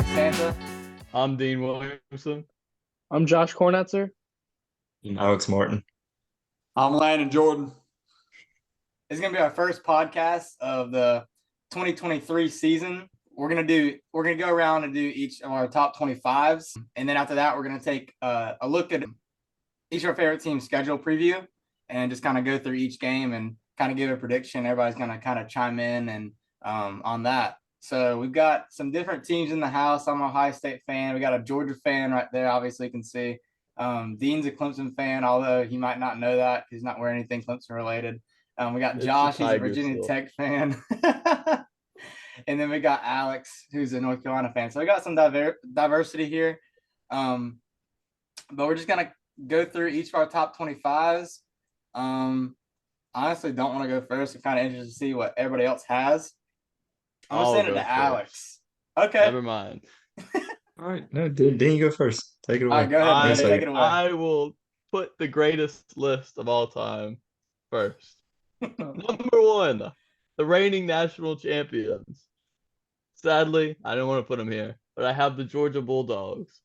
Max Santa. I'm Dean Williamson. I'm Josh Cornetzer. I'm Alex Martin. I'm Landon Jordan. It's gonna be our first podcast of the 2023 season. We're gonna go around and do each of our top 25s, and then after that, we're gonna take a look at each of our favorite teams' schedule preview, and just kind of go through each game and kind of give a prediction. Everybody's gonna kind of chime in and on that. So we've got some different teams in the house. I'm a Ohio State fan. We got a Georgia fan right there. Obviously, you can see. Dean's a Clemson fan, although he might not know that. He's not wearing anything Clemson related. We got Josh, he's a Virginia Tech fan. And then we got Alex, who's a North Carolina fan. So we got some diversity here. But we're just going to go through each of our top 25s. Honestly, don't want to go first. I'm kind of interested to see what everybody else has. I'm going to send it to Alex. Okay. Never mind. All right. No, Dean, you go first. Take it away. All right, go ahead. Take it away. I will put the greatest list of all time first. Number 1, the reigning national champions. Sadly, I didn't want to put them here, but I have the Georgia Bulldogs.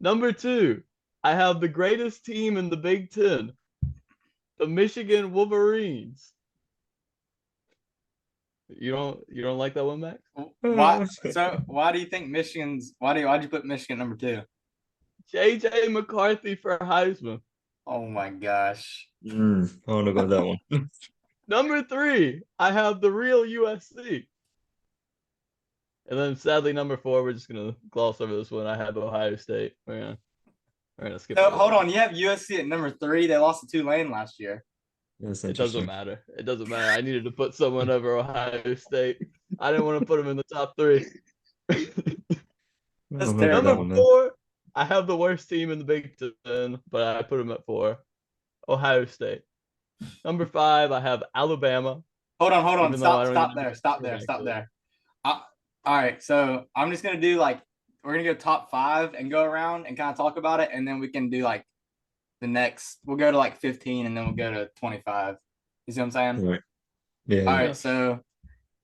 Number 2, I have the greatest team in the Big Ten, the Michigan Wolverines. You don't like that one, Max? Why? So why do you think why'd you put Michigan number 2? J.J. McCarthy for Heisman. Oh my gosh. I don't know about that one. Number 3, I have the real USC. And then sadly, number 4, we're just gonna gloss over this one. I have Ohio State. We're gonna skip it. Hold on, you have USC at number 3. They lost to Tulane last year. It doesn't matter. It doesn't matter. I needed to put someone over Ohio State. I didn't want to put them in the top 3. That's Number 4, I have the worst team in the Big Ten, but I put them at 4. Ohio State. Number 5, I have Alabama. Hold on. Stop there. All right, so I'm just gonna do we're gonna go top 5 and go around and kind of talk about it, and then we can do the next. We'll go to 15, and then we'll go to 25. You see what I'm saying? Right. Yeah. All right, so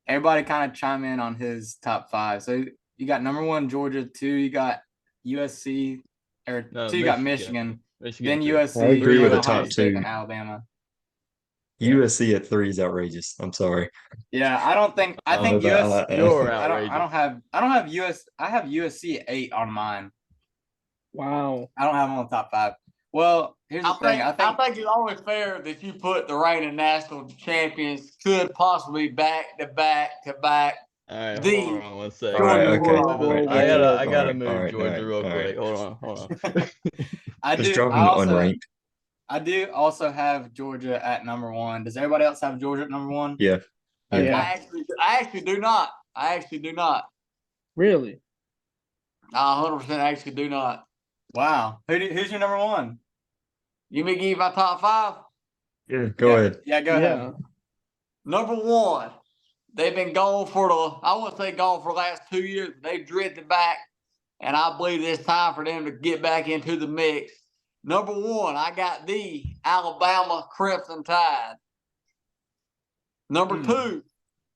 everybody kind of chime in on his top 5. So you got number 1 Georgia, 2 you got USC, or No, 2 you got Michigan, then too. USC. I agree with the Ohio top State, 2. and Alabama. USC at 3 is outrageous. I'm sorry. Yeah, I think USC. You're I don't have US. I have USC at 8 on mine. Wow. I don't have them on the top 5. Well, here's the thing. I think it's always fair that you put the reigning national champions could possibly back to back. All right, The- hold on one second. All right, okay. I gotta All move right, Georgia real all right. quick. Hold on. Just drop them unranked. I do also have Georgia at number 1. Does everybody else have Georgia at number 1? Yeah. Okay. Yeah. I actually do not. Really? I 100% actually do not. Wow. Who's your number 1? You may give my top 5. Yeah. Go ahead. Yeah, go ahead. Number 1, they've been gone for I wouldn't say gone for the last 2 years. But they've drifted back, and I believe it's time for them to get back into the mix. Number 1, I got the Alabama Crimson Tide. Number 2,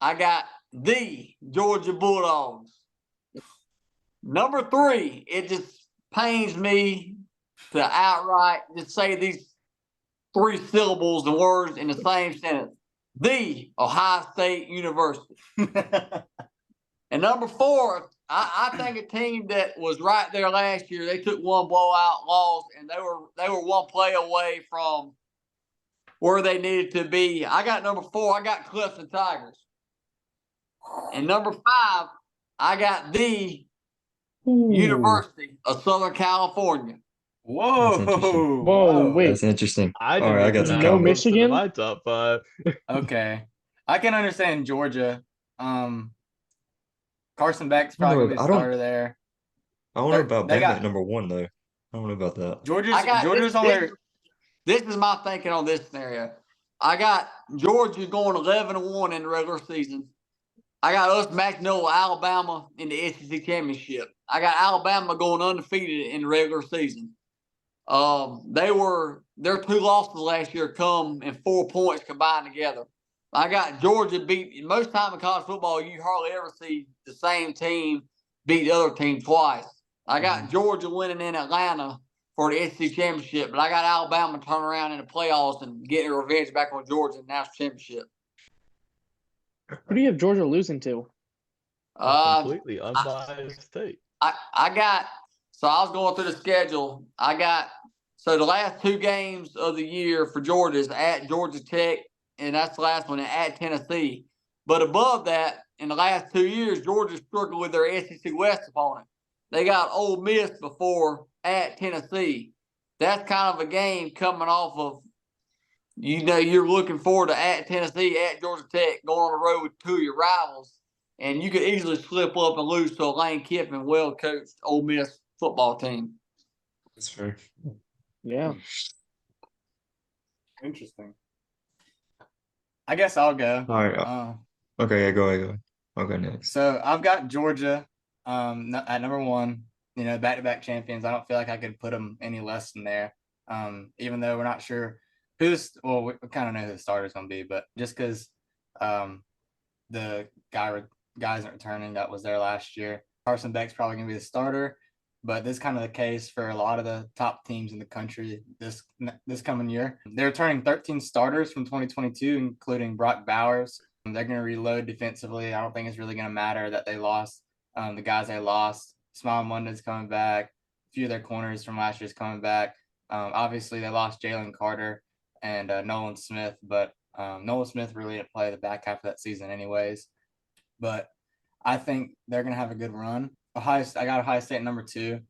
I got the Georgia Bulldogs. Number 3, it just pains me to outright just say these 3 syllables and words in the same sentence. The Ohio State University. And number 4, I think a team that was right there last year, they took one blowout loss, and they were one play away from where they needed to be. I got number 4, I got Clemson Tigers. And number 5, I got the University of Southern California. Whoa, wait. That's interesting. I All right, I got some No comments. Michigan? My top 5. Okay. I can understand Georgia. Carson Beck's probably the starter there. I don't know about They Bama got- at number 1 though. I don't know about that. Georgia's on there. This is my thinking on this scenario. I got Georgia going 11-1 in the regular season. I got us matching up with Alabama in the SEC championship. I got Alabama going undefeated in the regular season. Their 2 losses last year come in 4 points combined together. I got Georgia beat. Most time in college football, you hardly ever see the same team beat the other team twice. I got Georgia winning in Atlanta for the SEC championship, but I got Alabama turning around in the playoffs and getting revenge back on Georgia in the national championship. Who do you have Georgia losing to? Completely unbiased take. I got, so I was going through the schedule. So the last 2 games of the year for Georgia is at Georgia Tech, and that's the last one, at Tennessee. But above that, in the last 2 years, Georgia struggled with their SEC West opponent. They got Ole Miss before at Tennessee. That's kind of a game coming off of, you're looking forward to at Tennessee, at Georgia Tech, going on the road with 2 of your rivals. And you could easily slip up and lose to a Lane Kiffin, well-coached Ole Miss football team. That's fair. Yeah. Interesting. I guess I'll go. All right. Okay, yeah, go ahead. I'll go next. So I've got Georgia at number 1. Back-to-back champions. I don't feel like I could put them any less than there. Even though we're not sure we kind of know who the starter's going to be, but just because the guys aren't returning that was there last year. Carson Beck's probably going to be the starter, but this is kind of the case for a lot of the top teams in the country this coming year. They're returning 13 starters from 2022, including Brock Bowers. They're going to reload defensively. I don't think it's really going to matter that they lost the guys they lost. Smile Munden's coming back. A few of their corners from last year's coming back. Obviously, they lost Jalen Carter and Nolan Smith, but Nolan Smith really didn't play the back half of that season anyways. But I think they're going to have a good run. I got Ohio State number 2.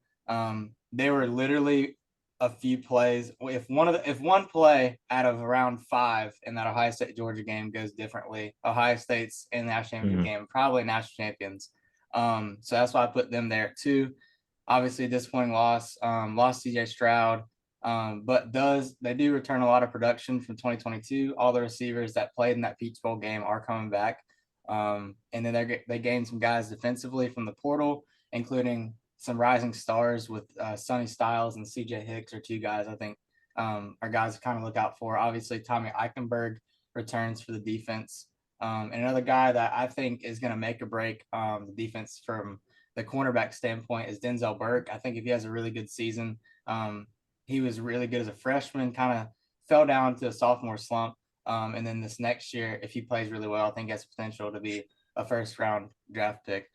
They were literally a few plays. If one play out of around 5 in that Ohio State Georgia game goes differently, Ohio State's in the national championship game, probably national champions. So that's why I put them there at 2. Obviously, a disappointing loss. Lost CJ Stroud. But they do return a lot of production from 2022. All the receivers that played in that Peach Bowl game are coming back. And then they gained some guys defensively from the portal, including some rising stars with Sonny Styles and CJ Hicks are 2 guys I think are guys to kind of look out for. Obviously, Tommy Eichenberg returns for the defense. And another guy that I think is going to make or break the defense from the cornerback standpoint is Denzel Burke. I think if he has a really good season, he was really good as a freshman, kind of fell down to a sophomore slump. And then this next year, if he plays really well, I think he has potential to be a first-round draft pick.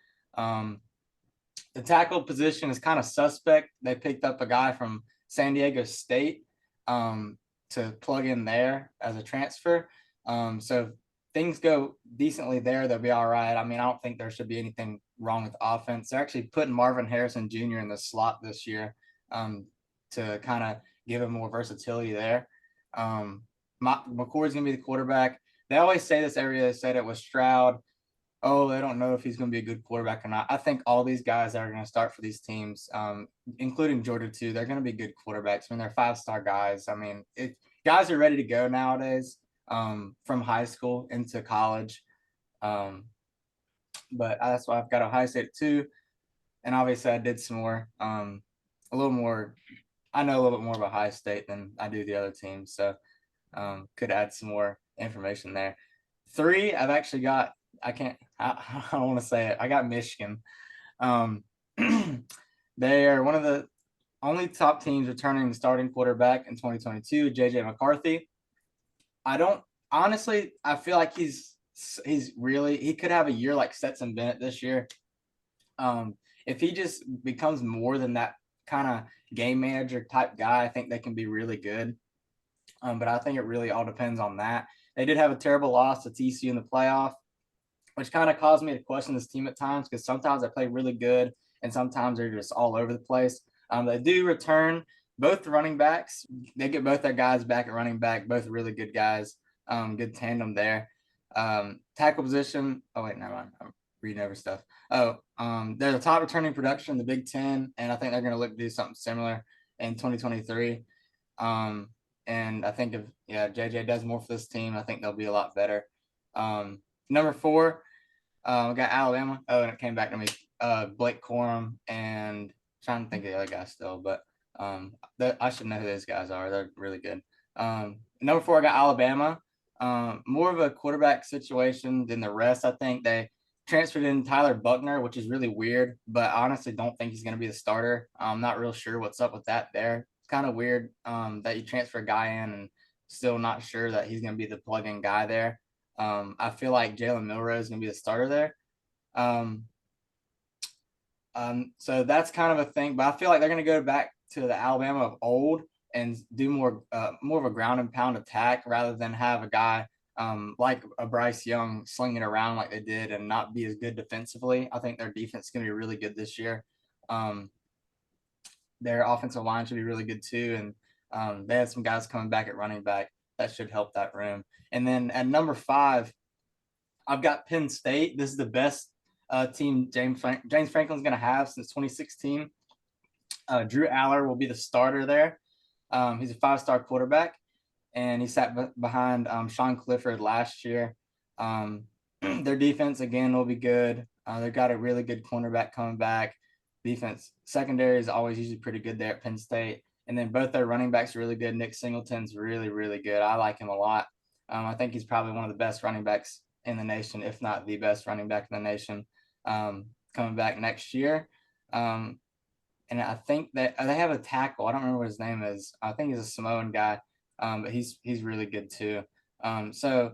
The tackle position is kind of suspect. They picked up a guy from San Diego State to plug in there as a transfer. So if things go decently there, they'll be all right. I mean, I don't think there should be anything wrong with the offense. They're actually putting Marvin Harrison Jr. in the slot this year to kind of give him more versatility there. McCord's going to be the quarterback. They always say this every year. They said it was Stroud. Oh, they don't know if he's going to be a good quarterback or not. I think all these guys that are going to start for these teams, including Georgia too, they're going to be good quarterbacks. I mean, they're 5-star guys. I mean, guys are ready to go nowadays from high school into college. But that's why I've got Ohio State at 2. And obviously I did some more, a little more. I know a little bit more about Ohio State than I do the other teams. So could add some more information there. 3, I've actually got, I don't want to say it. I got Michigan. They are one of the only top teams returning the starting quarterback in 2022, JJ McCarthy. I feel like he could have a year like Stetson Bennett this year. If he just becomes more than that kind of game manager type guy, I think they can be really good. But I think it really all depends on that. They did have a terrible loss to TCU in the playoff, which kind of caused me to question this team at times because sometimes they play really good and sometimes they're just all over the place. They do return both running backs. They get both their guys back at running back, both really good guys. Good tandem there. Tackle position. Oh, wait, never mind. I'm reading over stuff. They're the top returning production in the Big Ten, and I think they're going to look to do something similar in 2023. And I think if JJ does more for this team, I think they'll be a lot better. Number 4, we got Alabama. Oh, and it came back to me. Blake Corum and I'm trying to think of the other guys still, but I should know who those guys are. They're really good. Number 4, I got Alabama. More of a quarterback situation than the rest. I think they transferred in Tyler Buckner, which is really weird, but I honestly don't think he's going to be the starter. I'm not real sure what's up with that there. It's kind of weird that you transfer a guy in and still not sure that he's going to be the plug-in guy there. I feel like Jalen Milroe is going to be the starter there. So that's kind of a thing, but I feel like they're going to go back to the Alabama of old and do more of a ground and pound attack rather than have a guy like a Bryce Young slinging around like they did and not be as good defensively. I think their defense is going to be really good this year. Their offensive line should be really good too. And they have some guys coming back at running back that should help that room. And then at number 5, I've got Penn State. This is the best team James Franklin's going to have since 2016. Drew Aller will be the starter there. He's a 5-star quarterback, and he sat behind Sean Clifford last year. Their defense, again, will be good. They've got a really good cornerback coming back. Defense secondary is always usually pretty good there at Penn State. And then both their running backs are really good. Nick Singleton's really, really good. I like him a lot. I think he's probably one of the best running backs in the nation, if not the best running back in the nation, coming back next year. And I think that they have a tackle. I don't remember what his name is. I think he's a Samoan guy, but he's really good too. So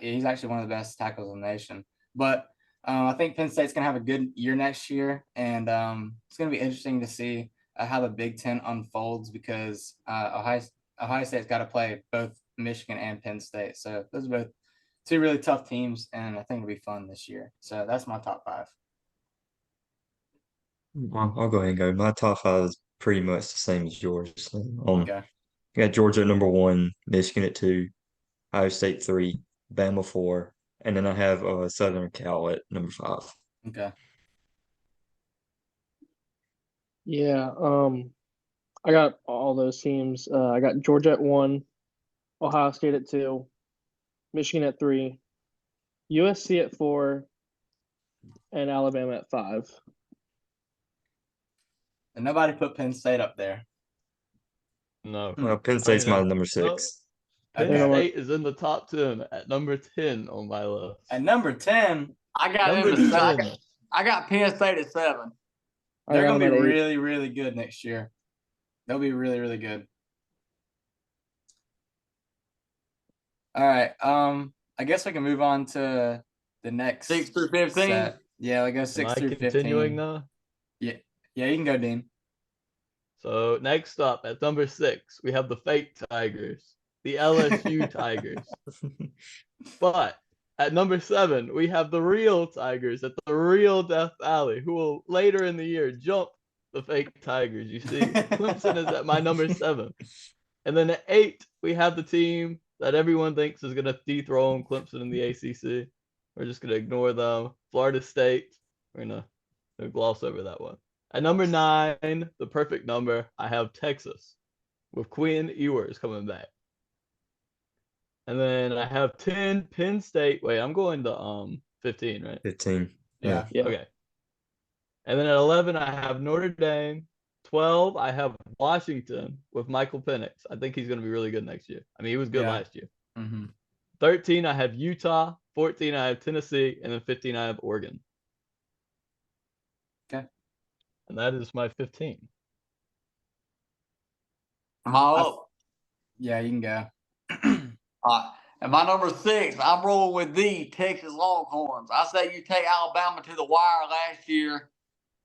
he's actually one of the best tackles in the nation. But I think Penn State's going to have a good year next year, and it's going to be interesting to see how the Big Ten unfolds because Ohio State's got to play both Michigan and Penn State. So those are both two really tough teams, and I think it'll be fun this year. So that's my top 5. I'll go ahead and go. My top 5 is pretty much the same as yours. Okay. I got Georgia at number 1, Michigan at 2, Ohio State 3, Bama 4, and then I have Southern Cal at number 5. Okay. Yeah. I got all those teams. I got Georgia at 1, Ohio State at 2, Michigan at 3, USC at 4, and Alabama at 5. And nobody put Penn State up there. No. Well, Penn State's my number 6. No. Penn Okay. State is in the top 10 at number 10 on my list. At number 10, I got Number them at 10. I got Penn State at 7. they're I got going to them be at 8. really, really good next year. They'll be really, really good. All right. I guess we can move on to the next 6 through 15. set. Yeah, we go Am 6 I through 15. continuing now? Yeah, you can go, Dean. So next up at number 6, we have the fake Tigers, the LSU Tigers. But at number 7, we have the real Tigers at the real Death Valley, who will later in the year jump the fake Tigers. You see, Clemson is at my number 7. And then at 8, we have the team that everyone thinks is going to dethrone Clemson in the ACC. We're just going to ignore them. Florida State. We're going to gloss over that one. At number 9, the perfect number, I have Texas with Quinn Ewers coming back. And then I have 10, Penn State. Wait, I'm going to 15, right? 15. Yeah. Yeah. Okay. And then at 11, I have Notre Dame. 12, I have Washington with Michael Penix. I think he's going to be really good next year. I mean, he was good last year. Mm-hmm. 13, I have Utah. 14, I have Tennessee. And then 15, I have Oregon. Okay. And that is my 15. I'm all up. Yeah, you can go. And my number 6, I'm rolling with the Texas Longhorns. I say you take Alabama to the wire last year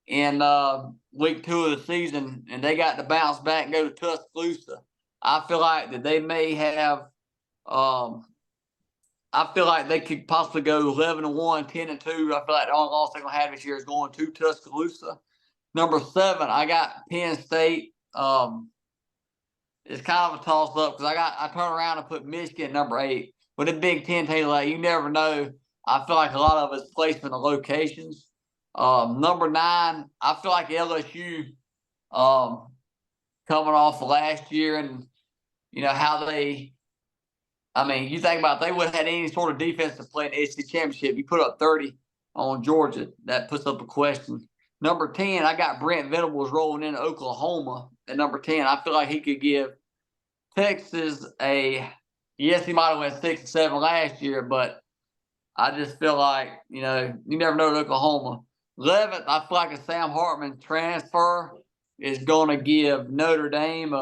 in week 2 of the season, and they got to bounce back and go to Tuscaloosa. I feel like that they may have I feel like they could possibly go 11-1, 10-2. I feel like the only loss they're going to have this year is going to Tuscaloosa. Number 7, I got Penn State. It's kind of a toss-up because I turn around and put Michigan at number 8. With the Big Ten table, like, you never know. I feel like a lot of it's placement of locations. Number 9, I feel like LSU coming off of last year and, you know, how they – I mean, you think about it, they would have had any sort of defense to play in the SEC championship. You put up 30 on Georgia. That puts up a question. Number 10, I got Brent Venables rolling into Oklahoma at number 10. I feel like he could give Texas yes, he might have went 6-7 last year, but I just feel like, you never know with Oklahoma. 11th, I feel like a Sam Hartman transfer is going to give Notre Dame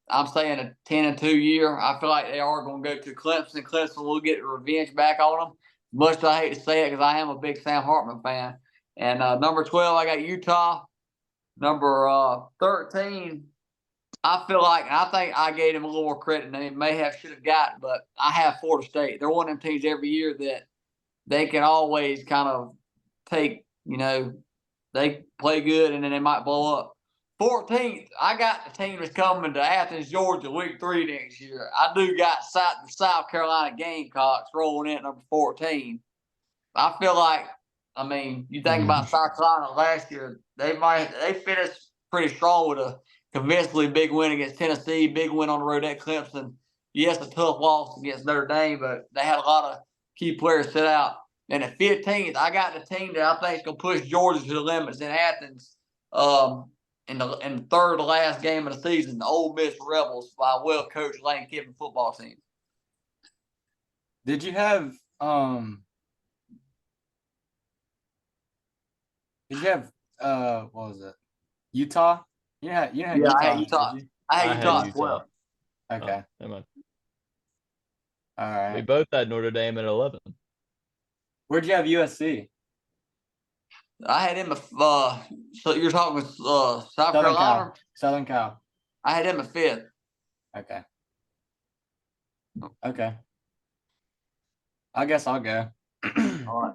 I'm saying a 10-2 year. I feel like they are going to go to Clemson. Clemson will get revenge back on them. Much as I hate to say it because I am a big Sam Hartman fan. And number 12, I got Utah. Number 13, I feel like, and I think I gave them a little more credit than they should have gotten, but I have Florida State. They're one of them teams every year that they can always kind of take, they play good and then they might blow up. 14th, I got the team that's coming to Athens, Georgia, week 3 next year. I do got the South Carolina Gamecocks rolling in at number 14. I feel like, you think about South Carolina last year, they finished pretty strong with a convincingly big win against Tennessee, big win on the road at Clemson. Yes, a tough loss against Notre Dame, but they had a lot of key players sit out. And at 15th, I got the team that I think is going to push Georgia to the limits in Athens. In the third to last game of the season, the Ole Miss Rebels by a well-coached Lane Kiffin football team. Did you have what was it? Utah? You had Utah. I had Utah. Did you? I had Utah as well. Okay. Never mind. All right. We both had Notre Dame at 11. Where'd you have USC? I had him. So you're talking with South Carolina? Southern Cal. I had him at 5th. Okay. Okay. I guess I'll go. All right.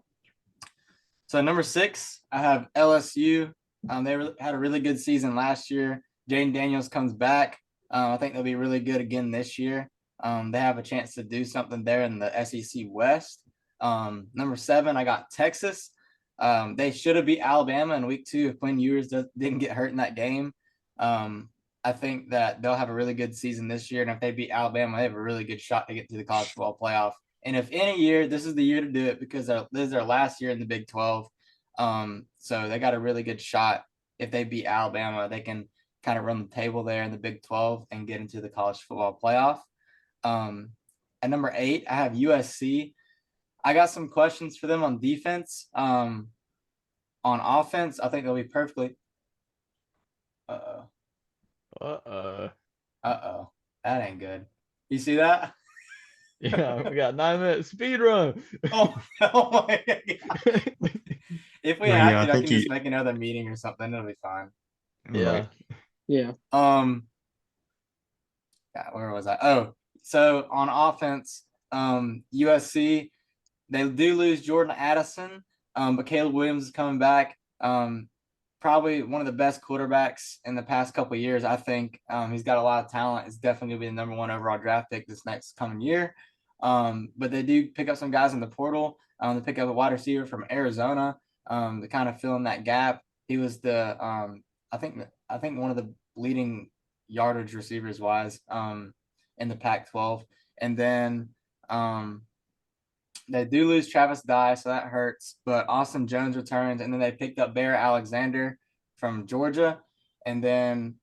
So number 6, I have LSU. They had a really good season last year. Jaden Daniels comes back. I think they'll be really good again this year. They have a chance to do something there in the SEC West. Number 7, I got Texas. They should have beat Alabama in week 2 if Quinn Ewers didn't get hurt in that game. I think that they'll have a really good season this year. And if they beat Alabama, they have a really good shot to get to the college football playoff. And if any year, this is the year to do it because this is their last year in the Big 12. So they got a really good shot. If they beat Alabama, they can kind of run the table there in the Big 12 and get into the college football playoff. At number 8, I have USC. I got some questions for them on defense. On offense, I think they'll be perfectly. That ain't good. You see that? Yeah, we got 9 minutes speed run. Oh my God. If we have to, I can just make another meeting or something. It'll be fine. Yeah. Yeah. Where was I? Oh, so on offense, USC, they do lose Jordan Addison, but Caleb Williams is coming back. Probably one of the best quarterbacks in the past couple of years. I think he's got a lot of talent. It's definitely going to be the number 1 overall draft pick this next coming year. But they do pick up some guys in the portal. They pick up a wide receiver from Arizona to kind of fill in that gap. He was the I think one of the leading yardage receivers wise in the Pac-12. And then they do lose Travis Dye, so that hurts. But Austin Jones returns, and then they picked up Bear Alexander from Georgia. And then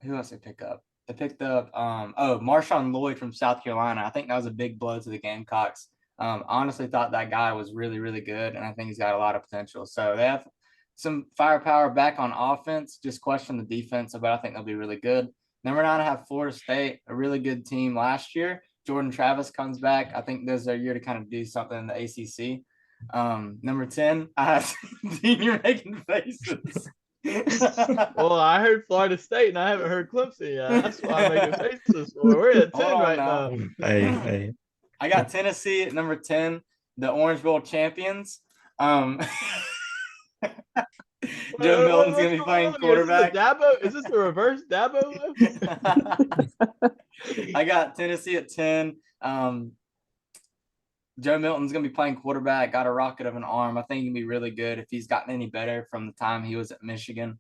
who else they pick up? They picked up Marshawn Lloyd from South Carolina. I think that was a big blow to the Gamecocks. Honestly thought that guy was really, really good, and I think he's got a lot of potential. So they have some firepower back on offense. Just question the defense, but I think they'll be really good. Number 9, I have Florida State, a really good team last year. Jordan Travis comes back. I think this is their year to kind of do something in the ACC. Number 10, I have you're making faces. Well, I heard Florida State and I haven't heard Clemson yet. That's why I'm making faces for. We're at 10 right now. Hey. I got Tennessee at number 10, the Orange Bowl champions. Joe Milton's going to be playing quarterback. Is this a reverse Dabo? I got Tennessee at 10. Joe Milton's going to be playing quarterback, got a rocket of an arm. I think he can be really good if he's gotten any better from the time he was at Michigan.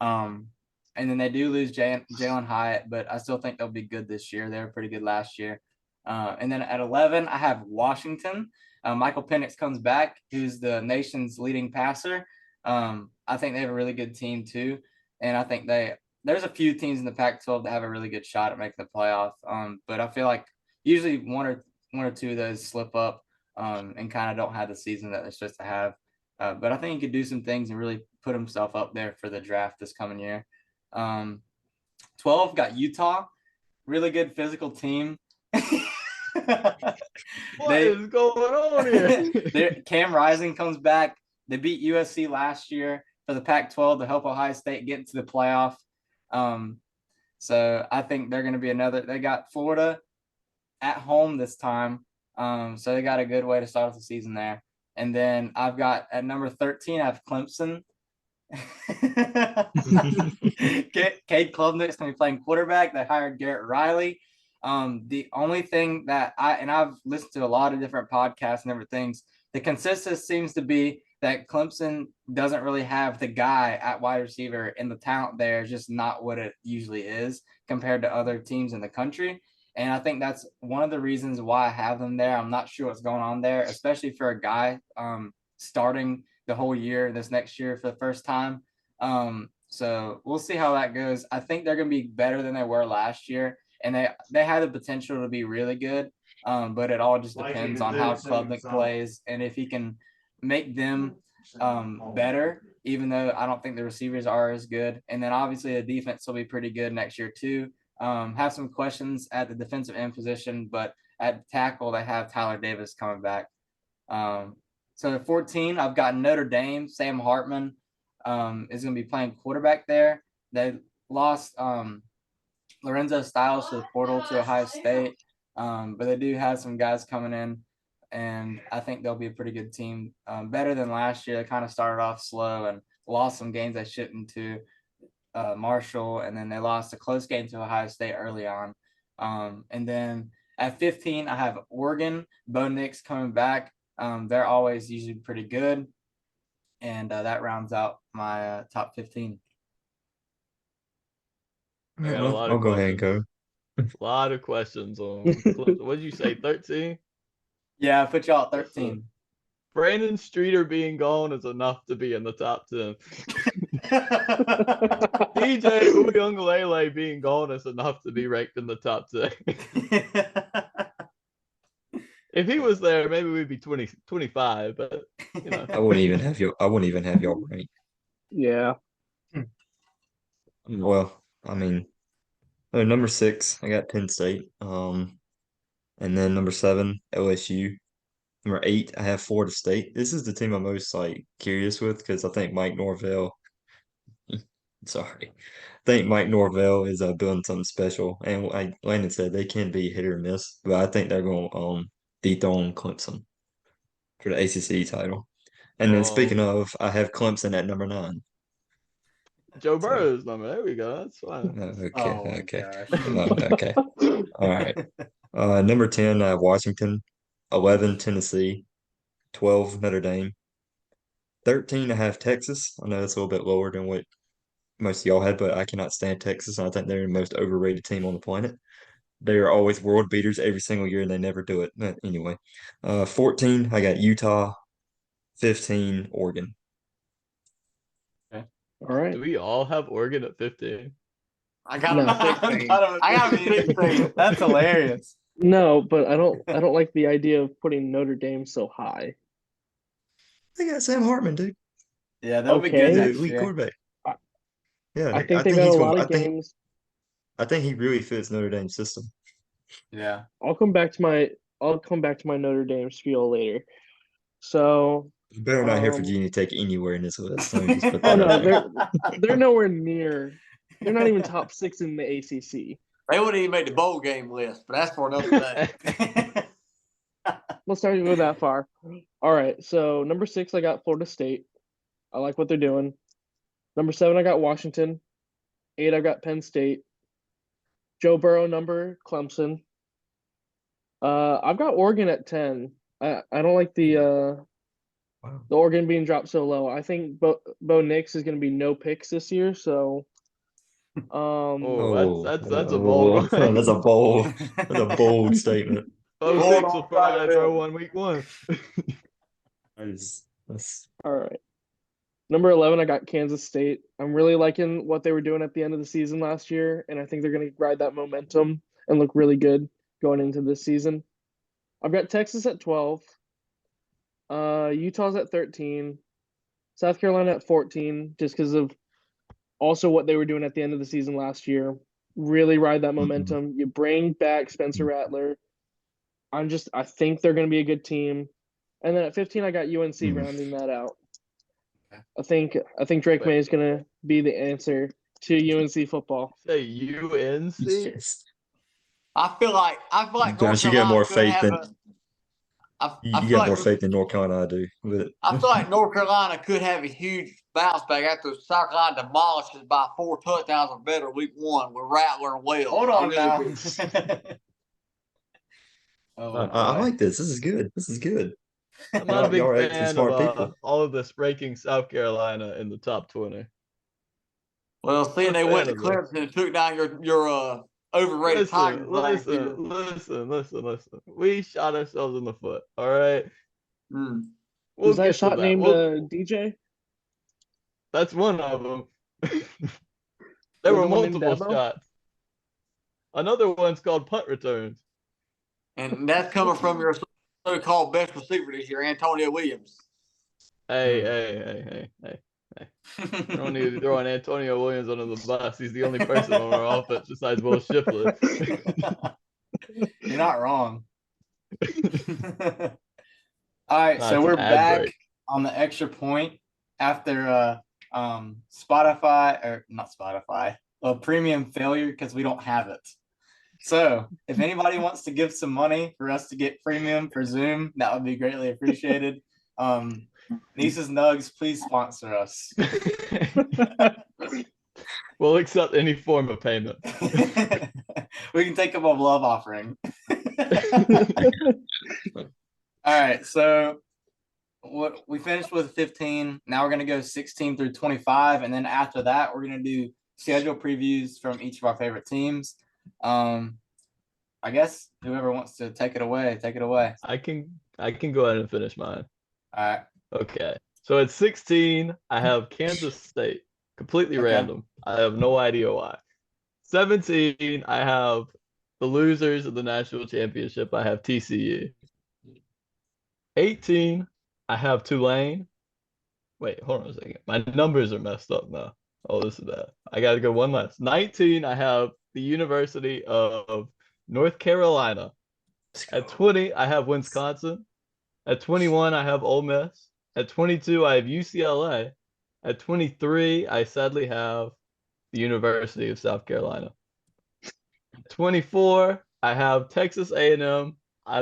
And then they do lose Jalen Hyatt, but I still think they'll be good this year. They were pretty good last year. And then at 11, I have Washington. Michael Penix comes back, who's the nation's leading passer. I think they have a really good team too. And I think there's a few teams in the Pac-12 that have a really good shot at making the playoff. But I feel like usually one or two of those slip up. and kind of don't have the season that they're supposed to have. But I think he could do some things and really put himself up there for the draft this coming year. 12 got Utah, really good physical team. What is going on here? Cam Rising comes back. They beat USC last year for the Pac-12 to help Ohio State get into the playoff. So I think they're going to be another. They got Florida at home this time. So they got a good way to start off the season there. And then I've got at number 13, I have Clemson. Cade Klubnik's going to be playing quarterback. They hired Garrett Riley. The only thing that I've listened to a lot of different podcasts and different things, the consensus seems to be that Clemson doesn't really have the guy at wide receiver, and the talent there is just not what it usually is compared to other teams in the country. And I think that's one of the reasons why I have them there. I'm not sure what's going on there, especially for a guy starting the whole year this next year for the first time. So we'll see how that goes. I think they're going to be better than they were last year, and they have the potential to be really good. But it all just depends on how Klubnik plays and if he can make them better, even though I don't think the receivers are as good. And then obviously the defense will be pretty good next year too. Have some questions at the defensive end position, but at tackle, they have Tyler Davis coming back. So at 14, I've got Notre Dame. Sam Hartman is going to be playing quarterback there. They lost Lorenzo Styles to the portal to Ohio State, but they do have some guys coming in, and I think they'll be a pretty good team. Better than last year. They kind of started off slow and lost some games they shouldn't to Marshall, and then they lost a close game to Ohio State early on. And then at 15, I have Oregon. Bo Nix coming back. They're always usually pretty good, and that rounds out my top 15. I got a lot I'll of go ahead and go. A lot of questions on Clemson. What did you say, 13? Yeah, I put y'all at 13. Brandon Streeter being gone is enough to be in the top 10. DJ Uyunglele being gone is enough to be ranked in the top 10. If he was there, maybe we'd be 25, but you know. I wouldn't even have y'all ranked. Yeah. Well, I mean, number 6, I got Penn State. And then number 7, LSU. Number 8, I have Florida State. This is the team I'm most curious with because I think Mike Norvell. Sorry, I think Mike Norvell is building something special. And like Landon said, they can be hit or miss, but I think they're going to dethrone Clemson for the ACC title. And then speaking of, I have Clemson at number 9. Joe Burrow's number. There we go. That's fine. Okay. All right. Number 10, I have Washington. 11, Tennessee. 12, Notre Dame. 13, I have Texas. I know that's a little bit lower than what most of y'all had, but I cannot stand Texas. And I think they're the most overrated team on the planet. They are always world beaters every single year, and they never do it. But anyway, 14, I got Utah. 15, Oregon. All right. Do we all have Oregon at 15? I got No. him at 16. I got him at 16. That's hilarious. No, but I don't like the idea of putting Notre Dame so high. They got Sam Hartman, dude. Yeah, they'll be Okay. good He's an next elite year. quarterback. I- Yeah, I think they got a lot of I think games. I think he really fits Notre Dame's system. Yeah. I'll come back to my Notre Dame spiel later. So You better not hear Um, Virginia Tech anywhere in this list. Let me just put oh that no, out there. they're nowhere near. They're not even top 6 in the ACC. They wouldn't even make the bowl game list, but that's for another day. Let's not even go that far. All right, so number 6, I got Florida State. I like what they're doing. Number 7, I got Washington. 8, I got Penn State. Joe Burrow number, Clemson. I've got Oregon at 10. I don't like the Oregon being dropped so low. I think Bo Nix is going to be no picks this year, so That's a bold one. That's a bold statement. Bo Hold Nix on, will probably Tyler. throw one week 1. That's all right. Number 11, I got Kansas State. I'm really liking what they were doing at the end of the season last year, and I think they're going to ride that momentum and look really good going into this season. I've got Texas at 12. Utah's at 13. South Carolina at 14, just because of also what they were doing at the end of the season last year. Really ride that momentum. You bring back Spencer Rattler. I think they're going to be a good team. And then at 15, I got UNC rounding that out. I think Drake May is going to be the answer to UNC football. Say UNC? Yes. I feel like Josh, North you got Carolina more could faith have than I you feel got like more faith than North Carolina I do with it. I feel like North Carolina could have a huge bounce back after South Carolina demolishes by 4 touchdowns or better week 1 with Rattler and Wells. Hold on now. I like this. This is good. This is good. I'm not a big Y'all are actually fan smart of people. all of this ranking South Carolina in the top 20. Well, seeing they went to Clemson and took down your overrated Tigers last year. Listen. We shot ourselves in the foot. All right. Mm. We'll Was that get to shot named DJ? That's one of them. There Was were the one named multiple Dabo? shots. Another one's called punt returns. And that's coming from your so-called best receiver this year, Antonio Williams. Hey. You don't need to throw an Antonio Williams under the bus. He's the only person on our offense besides Will Shipley. You're not wrong. All right, so It's we're an ad back break. on the extra point after Spotify or not Spotify, a premium failure because we don't have it. So if anybody wants to give some money for us to get premium for Zoom, that would be greatly appreciated. Nieces Nugs, please sponsor us. We'll accept any form of payment. We can take up a love offering. All right, so what we finished with 15. Now we're going to go 16 through 25, and then after that, we're going to do schedule previews from each of our favorite teams. I guess whoever wants to take it away, take it away. I can go ahead and finish mine. All right. Okay. So at 16, I have Kansas State. Completely random. I have no idea why. 17, I have the losers of the national championship. I have TCU. 18, I have Tulane. Wait, hold on a second. My numbers are messed up now. Oh, this is bad. I got to go one less. 19, I have the University of North Carolina. At 20, I have Wisconsin. At 21, I have Ole Miss. At 22, I have UCLA. At 23, I sadly have the University of South Carolina. At 24, I have Texas A&M.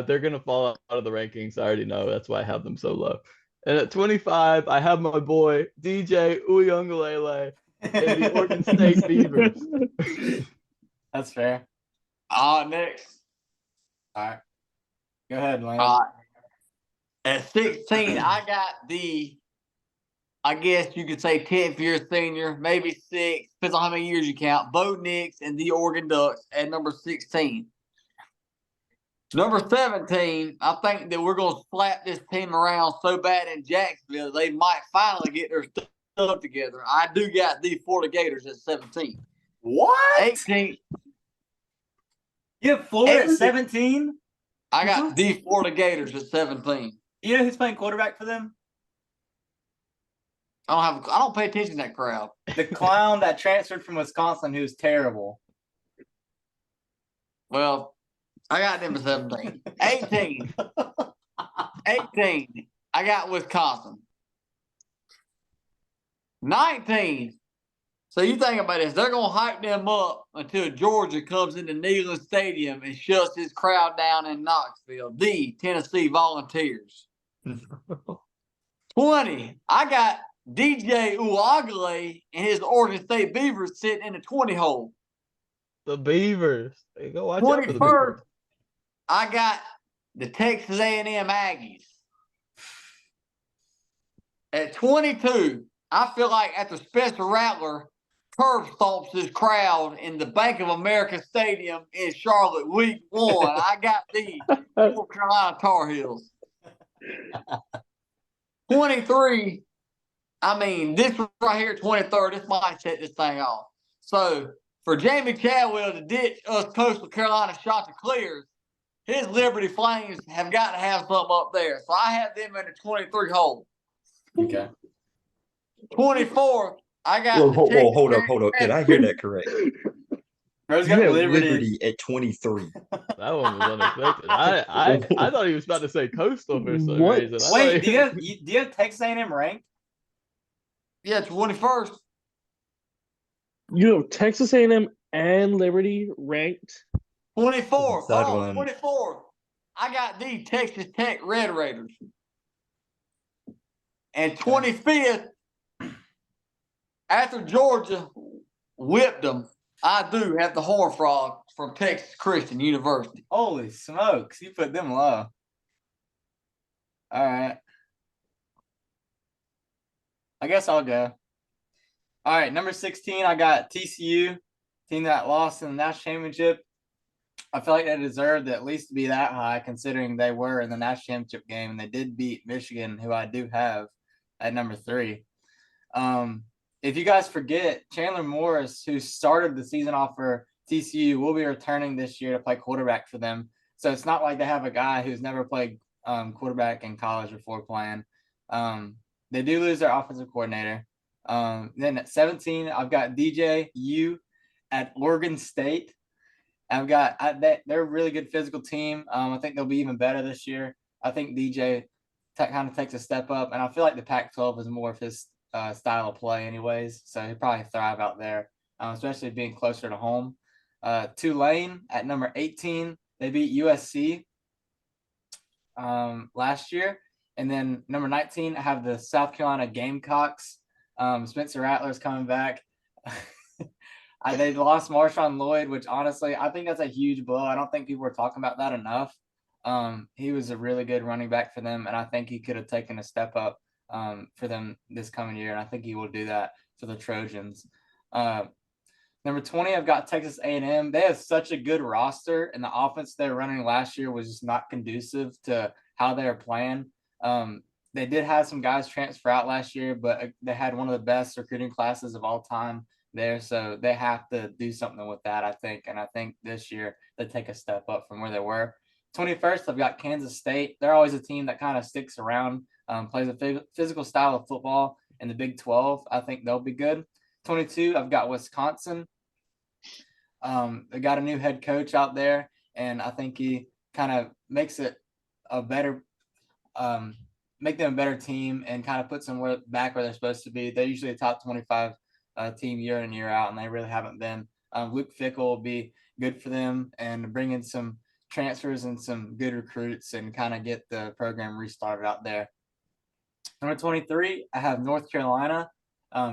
They're going to fall out of the rankings. I already know. That's why I have them so low. And at 25, I have my boy, DJ Uyunglele and the Oregon State Beavers. That's fair. Next. All right. Go ahead, Lane. At 16, I got I guess you could say 10th year senior, maybe 6, depends on how many years you count. Bo Nix and the Oregon Ducks at number 16. Number 17, I think that we're going to slap this team around so bad in Jacksonville they might finally get their stuff together. I do got the Florida Gators at 17. What? 18. You have Florida at 17? I got the Florida Gators at 17. You know who's playing quarterback for them? I don't pay attention to that crowd. The clown that transferred from Wisconsin who's terrible. Well, I got them at 17. 18. 18. I got Wisconsin. 19. So you think about this. They're going to hype them up until Georgia comes into Neyland Stadium and shuts his crowd down in Knoxville. The Tennessee Volunteers. 20. I got DJ Uiagalelei and his Oregon State Beavers sitting in the 20 hole. The Beavers. There you go. Watch out for the 21st, Beavers. I got the Texas A&M Aggies. At 22, I feel like after Spencer Rattler curb stomps his crowd in the Bank of America Stadium in Charlotte week 1, I got the North Carolina Tar Heels. 23, I mean, this right here, 23rd, this might set this thing off. So, for Jamie Chadwell to ditch us Coastal Carolina Chanticleers his Liberty Flames have got to have something up there. So I have them in the 23 hole. Okay. 24, I got Whoa, the hold up. Texas Did I hear that correct? Bro's You got have Liberty. Liberty at 23. That one was unexpected. I thought he was about to say Coastal for some What? reason. Wait, do you have Texas A&M ranked? Yeah, 21st. You have Texas A&M and Liberty ranked. 24th. Sideline. 24th. I got the Texas Tech Red Raiders. And 25th, after Georgia whipped them, I do have the Horned Frogs from Texas Christian University. Holy smokes, you put them low. All right. I guess I'll go. All right, number 16, I got TCU, team that lost in the national championship. I feel like they deserved at least to be that high, considering they were in the national championship game, and they did beat Michigan, who I do have at number 3. If you guys forget, Chandler Morris, who started the season off for TCU, will be returning this year to play quarterback for them. So it's not like they have a guy who's never played quarterback in college before playing. They do lose their offensive coordinator. Then at 17, I've got DJ U at Oregon State. I've got they're a really good physical team. I think they'll be even better this year. I think DJ kind of takes a step up, and I feel like the Pac-12 is more of his style of play anyways, so he'd probably thrive out there, especially being closer to home. Tulane at number 18, they beat USC last year. And then number 19, I have the South Carolina Gamecocks. Spencer Rattler's coming back. They lost Marshawn Lloyd, which honestly, I think that's a huge blow. I don't think people are talking about that enough. He was a really good running back for them, and I think he could have taken a step up for them this coming year, and I think he will do that for the Trojans. Number 20, I've got Texas A&M. They have such a good roster, and the offense they were running last year was just not conducive to how they were playing. They did have some guys transfer out last year, but they had one of the best recruiting classes of all time there, so they have to do something with that, I think. And I think this year they take a step up from where they were. 21st, I've got Kansas State. They're always a team that kind of sticks around, plays a physical style of football in the Big 12. I think they'll be good. 22, I've got Wisconsin. They got a new head coach out there, and I think he kind of makes it a better make them a better team and kind of puts them back where they're supposed to be. They're usually a top 25 team year in, year out, and they really haven't been. Luke Fickell will be good for them and bring in some transfers and some good recruits and kind of get the program restarted out there. Number 23, I have North Carolina.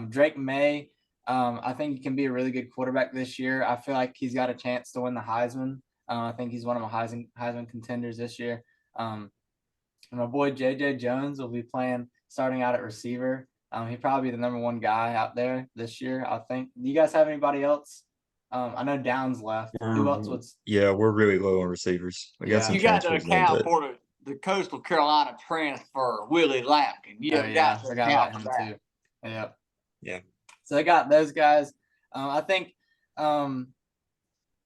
Drake May, I think he can be a really good quarterback this year. I feel like he's got a chance to win the Heisman. I think he's one of my Heisman contenders this year. My boy J.J. Jones will be starting out at receiver. He'd probably be the number 1 guy out there this year, I think. Do you guys have anybody else? I know Downs left. Who else was? Yeah, we're really low on receivers. We got some You got to transfers in, account but for the Coastal Carolina transfer, Willie Lampkin. You have got to forgot account about for him that. too. Yep. Yeah. So they got those guys. I think,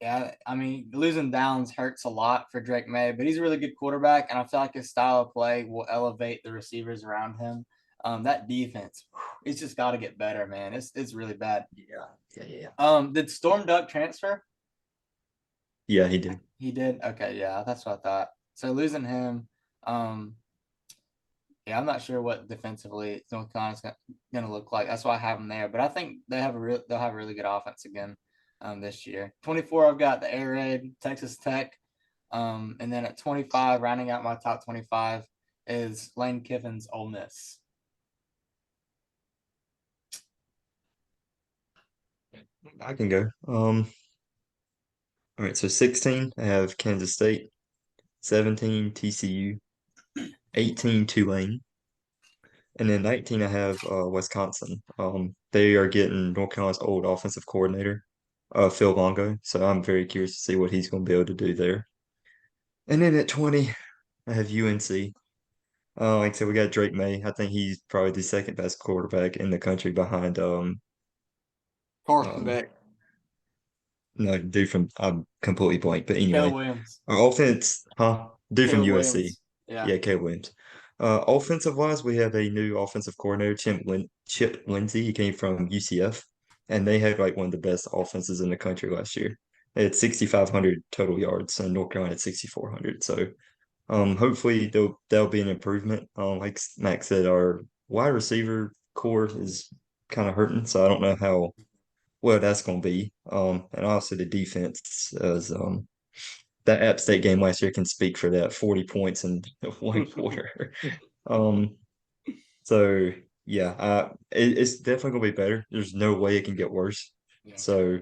yeah, I mean, losing Downs hurts a lot for Drake May, but he's a really good quarterback, and I feel like his style of play will elevate the receivers around him. That defense, it's just got to get better, man. It's really bad. Yeah. Did Storm Duck transfer? Yeah, he did. He did? Okay, yeah, that's what I thought. So losing him, yeah, I'm not sure what defensively North Carolina's going to look like. That's why I have them there. But I think they'll have a really good offense again this year. 24, I've got the Air Raid, Texas Tech. And then at 25, rounding out my top 25, is Lane Kiffin's Ole Miss. I can go. All right, so 16, I have Kansas State. 17, TCU. 18, Tulane. And then 19, I have Wisconsin. They are getting North Carolina's old offensive coordinator, Phil Longo. So I'm very curious to see what he's going to be able to do there. And then at 20, I have UNC. Like I said, we got Drake May. I think he's probably the second best quarterback in the country behind Carson Beck. No, dude from I'm completely blank. But anyway, Caleb Williams. our offense, huh? Dude from Caleb USC. Williams. Yeah. Yeah, Caleb Williams. Offensive wise, we have a new offensive coordinator, Chip Lindsey. He came from UCF, and they had like one of the best offenses in the country last year. They had 6,500 total yards, and North Carolina had 6,400. So, hopefully that'll be an improvement. Like Max said, our wide receiver core is kind of hurting, so I don't know how well that's going to be. And also the defense is that App State game last year can speak for that 40 points in one quarter. Um, so yeah, it's definitely gonna be better. There's no way it can get worse. Yeah. So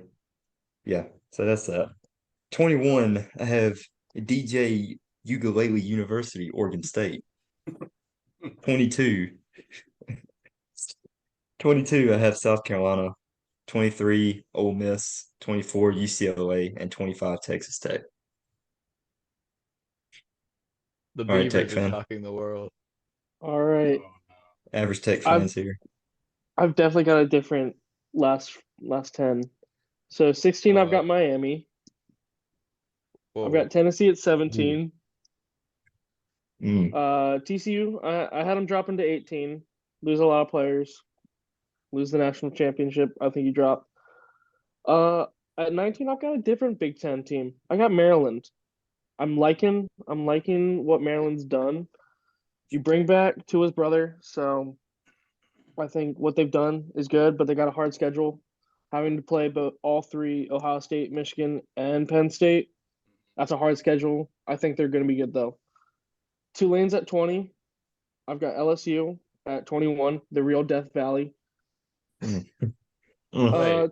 yeah, so that's that. 21, I have DJ Ukulele University, Oregon State. 22, 22, I have South Carolina. 23, Ole Miss. 24, UCLA, and 25, Texas Tech. The All right, Tech Beavers are fan. shocking the world. All right. Average Tech I've fans here. I've definitely got a different last 10. So 16, I've got Miami. I've Whoa. got Tennessee at 17. Mm. TCU, I had them dropping to 18. Lose a lot of players. Lose the national championship. I think you drop. At 19, I've got a different Big Ten team. I got Maryland. I'm liking what Maryland's done. You bring back Tua's brother, so I think what they've done is good, but they got a hard schedule. Having to play both all three, Ohio State, Michigan, and Penn State. That's a hard schedule. I think they're going to be good, though. Tulane's at 20. I've got LSU at 21, the real Death Valley. Mm.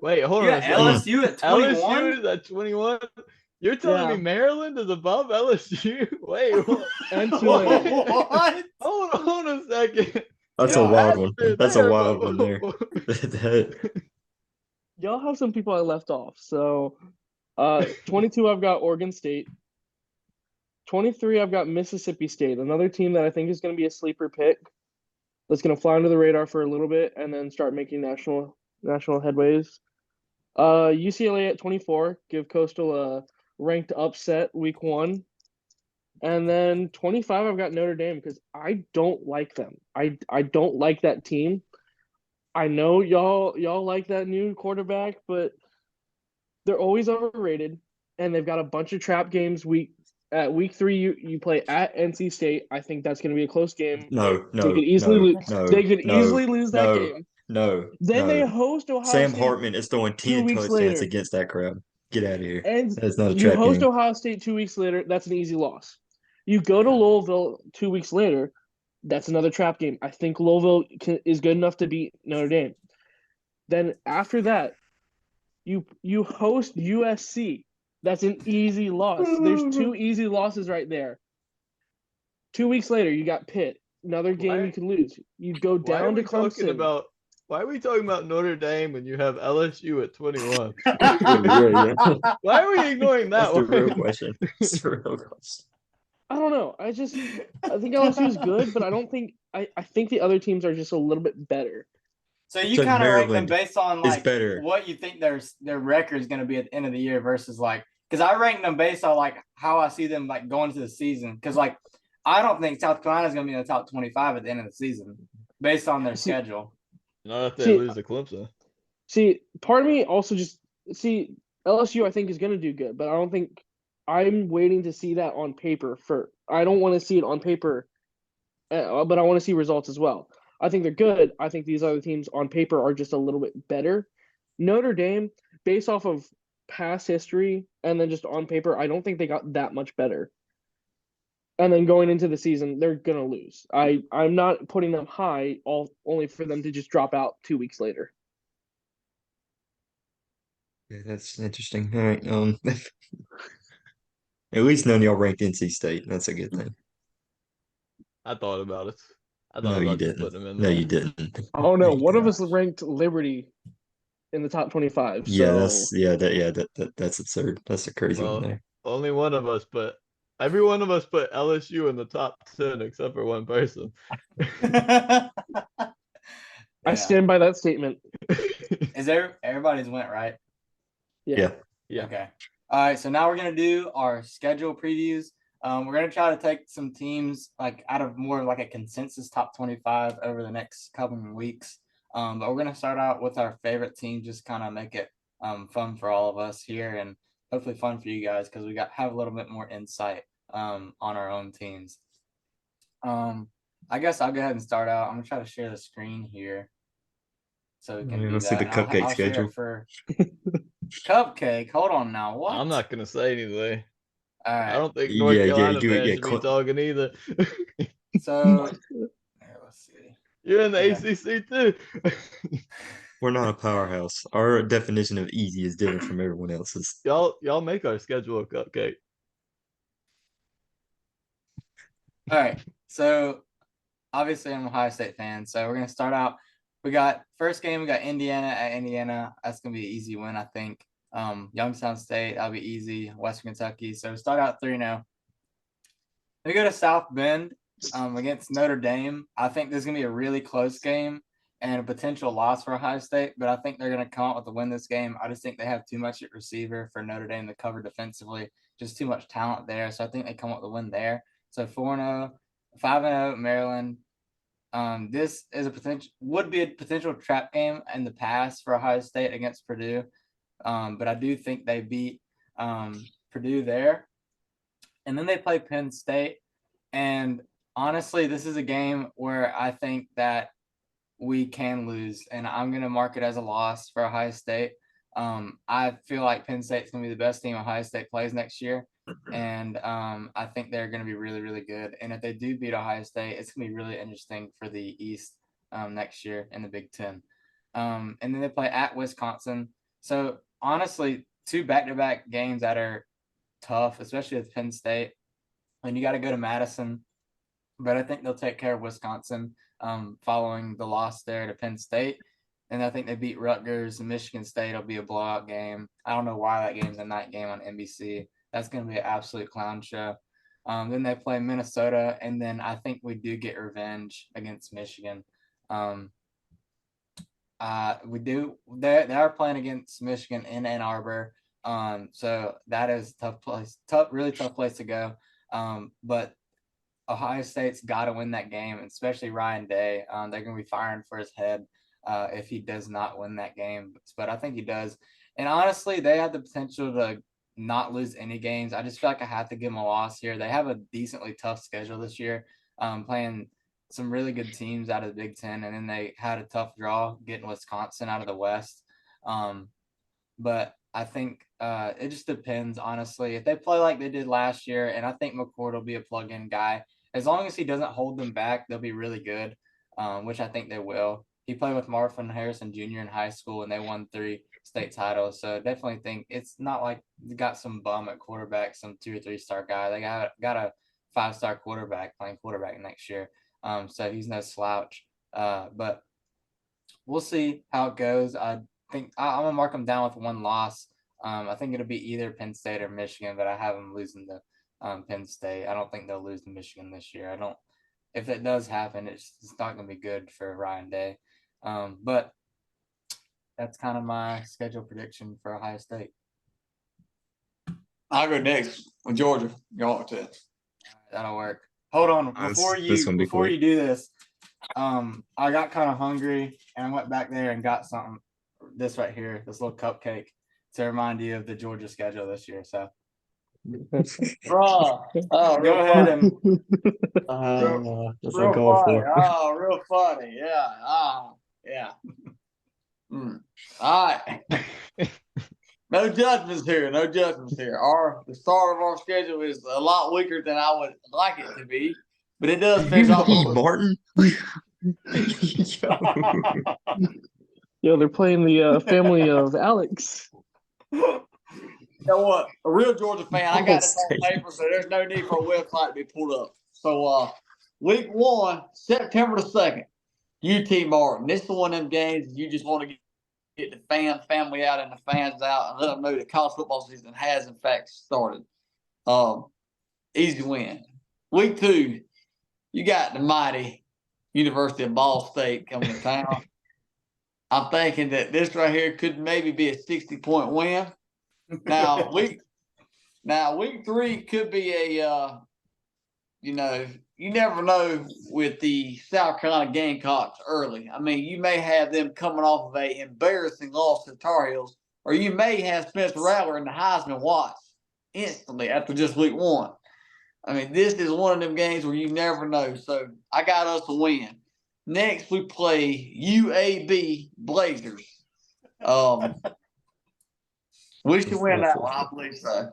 Wait, hold You on. got a second. LSU at 21? LSU is at 21? You're telling me Maryland is above LSU? Wait, what? And Tulane. What? Hold on a second. That's a wild one. That's a wild one there. Y'all have some people I left off. So 22, I've got Oregon State. 23, I've got Mississippi State, another team that I think is going to be a sleeper pick. That's going to fly under the radar for a little bit and then start making national headways. UCLA at 24, give Coastal a ranked upset week 1. And then 25, I've got Notre Dame because I don't like them. I don't like that team. I know y'all like that new quarterback, but they're always overrated, and they've got a bunch of trap games. Week 3, you play at NC State. I think that's going to be a close game. They could easily lose that game. Then they host Ohio Sam State. Hartman is throwing 10 touchdowns later. against that crowd. Get out of here. And that's not a you trap host game. Ohio State 2 weeks later. That's an easy loss. You go to Louisville 2 weeks later. That's another trap game. I think Louisville is good enough to beat Notre Dame. Then after that, you host USC. That's an easy loss. There's 2 easy losses right there. 2 weeks later, you got Pitt. Another game you could lose. You go down to Clemson. Why are we talking about Notre Dame when you have LSU at 21? Yeah. Why are we ignoring that That's the one? real question. That's the real question. I don't know. I think LSU is good, but I think the other teams are just a little bit better. So you kind of rank them Maryland based on like better. what you think their record is going to be at the end of the year versus like, because I rank them based on like how I see them like going into the season. Because like I don't think South Carolina is going to be in the top 25 at the end of the season based on their schedule. Not if they lose to Clemson. See, part of me also LSU I think is going to do good, but I don't think I'm waiting to see that on paper. I don't want to see it on paper, but I want to see results as well. I think they're good. I think these other teams on paper are just a little bit better. Notre Dame, based off of past history and then just on paper, I don't think they got that much better. And then going into the season, they're going to lose. I'm not putting them high, only for them to just drop out 2 weeks later. Yeah, that's interesting. All right. At least none of y'all ranked NC State. That's a good thing. I thought about it. No, you didn't. No, you didn't. Oh no, one of us ranked Liberty in the top 25. Yeah, so. that's absurd. That's a crazy one there. Only one of us, but every one of us put LSU in the top 10 except for one person. I stand by that statement. Everybody's went right? Yeah. Yeah. Okay. All right. So now we're gonna do our schedule previews. We're gonna try to take some teams like out of more of like a consensus top 25 over the next couple of weeks. But we're gonna start out with our favorite team, just kind of make it fun for all of us here, and hopefully fun for you guys because we have a little bit more insight on our own teams. I guess I'll go ahead and start out. I'm gonna try to share the screen here, so we can do Let's see that. the And cupcake I'll share schedule. it for Cupcake. Hold on now. What? I'm not gonna say anything. All I right. don't think North Yeah, Carolina do it. fans Yeah, should be talking either. So here, let's see. You're in the Okay. ACC too. we're not a powerhouse. Our definition of easy is different from everyone else's. Y'all make our schedule a cupcake. All right. So obviously I'm an Ohio State fan. So we're gonna start out. We got first game, we got Indiana at Indiana. That's gonna be an easy win, I think. Youngstown State, that'll be easy. Western Kentucky. So start out 3-0. We go to South Bend against Notre Dame. I think this is gonna be a really close game and a potential loss for Ohio State, but I think they're gonna come out with a win this game. I just think they have too much at receiver for Notre Dame to cover defensively. Just too much talent there. So I think they come up with a win there. So 4-0, 5-0 Maryland. This is would be a potential trap game in the past for Ohio State against Purdue. But I do think they beat Purdue there. And then they play Penn State. And honestly, this is a game where I think that we can lose. And I'm going to mark it as a loss for Ohio State. I feel like Penn State's going to be the best team Ohio State plays next year. And I think they're going to be really, really good. And if they do beat Ohio State, it's going to be really interesting for the East next year in the Big Ten. And then they play at Wisconsin. So honestly, 2 back-to-back games that are tough, especially with Penn State. And you got to go to Madison. But I think they'll take care of Wisconsin following the loss there to Penn State. And I think they beat Rutgers and Michigan State will be a blowout game. I don't know why that game's a night game on NBC. That's going to be an absolute clown show. Then they play Minnesota, and then I think we do get revenge against Michigan. We do. They are playing against Michigan in Ann Arbor, so that is a tough place. Really tough place to go. But Ohio State's got to win that game, especially Ryan Day. They're going to be firing for his head if he does not win that game. But I think he does. And honestly, they have the potential to not lose any games. I just feel like I have to give them a loss here. They have a decently tough schedule this year, playing some really good teams out of the Big Ten, and then they had a tough draw getting Wisconsin out of the West. But I think it just depends, honestly. If they play like they did last year, and I think McCord will be a plug-in guy, as long as he doesn't hold them back, they'll be really good, which I think they will. He played with Marvin Harrison Jr. in high school, and they won 3 state titles. So definitely think it's not like they got some bum at quarterback, some 2 or 3 star guy. They got a 5-star quarterback playing quarterback next year. So he's no slouch. But we'll see how it goes. I think I'm gonna mark them down with 1 loss. I think it'll be either Penn State or Michigan, but I have them losing to Penn State. I don't think they'll lose to Michigan this year. If it does happen, it's not gonna be good for Ryan Day. But that's kind of my schedule prediction for Ohio State. I'll go next with Georgia. Go on to it. That'll work. Hold on, before you do this, I got kind of hungry and I went back there and got something. This right here, this little cupcake, to remind you of the Georgia schedule this year. So, Bro, go ahead and That's real uncalled funny. for. Oh, real funny. Yeah. Yeah. All right. No judgments here. No judgments here. The start of our schedule is a lot weaker than I would like it to be, but it does finish off. Martin. Yo, they're playing the family of Alex. You know what? A real Georgia fan, I got this on paper, so there's no need for a website to be pulled up. So, week 1, September the 2nd, UT Martin. This is one of them games you just want to get the family out and the fans out and let them know that college football season has, in fact, started. Easy win. Week 2, you got the mighty University of Ball State coming to town. I'm thinking that this right here could maybe be a 60-point win. Week 3 could be a you never know with the South Carolina Gamecocks early. I mean, you may have them coming off of a embarrassing loss to the Tar Heels, or you may have Spencer Rattler in the Heisman watch instantly after just week 1. I mean, this is one of them games where you never know. So I got us a win. Next, we play UAB Blazers. We should win that one. I believe so.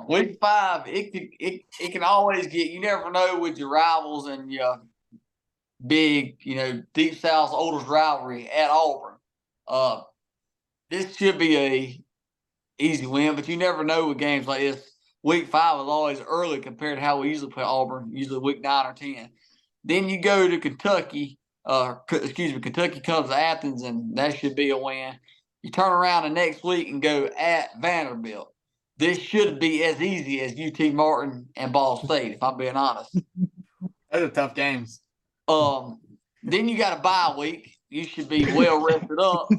Week 5, it can always get. You never know with your rivals and your big, Deep South's oldest rivalry at Auburn. This should be a easy win, but you never know with games like this. Week 5 is always early compared to how we usually play Auburn, usually week 9 or 10. Then you go to Kentucky. Kentucky comes to Athens, and that should be a win. You turn around the next week and go at Vanderbilt. This should be as easy as UT Martin and Ball State, if I'm being honest. Those are tough games. Then you got a bye week. You should be well rested up.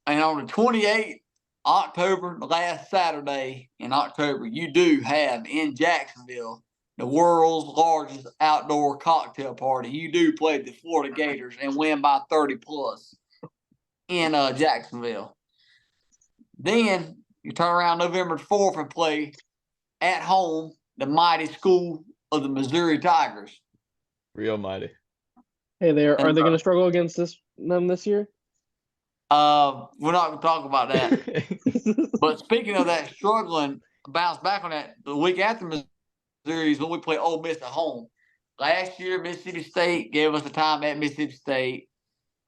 And on the 28th October, the last Saturday in October, you do have in Jacksonville the world's largest outdoor cocktail party. You do play the Florida Gators and win by 30 plus in Jacksonville. Then you turn around November 4th and play at home the mighty school of the Missouri Tigers. Real mighty. Hey, are they going to struggle against them this year? We're not going to talk about that. But speaking of that, struggling, bounce back on that, the week after Missouri is when we play Ole Miss at home. Last year, Mississippi State gave us a time at Mississippi State.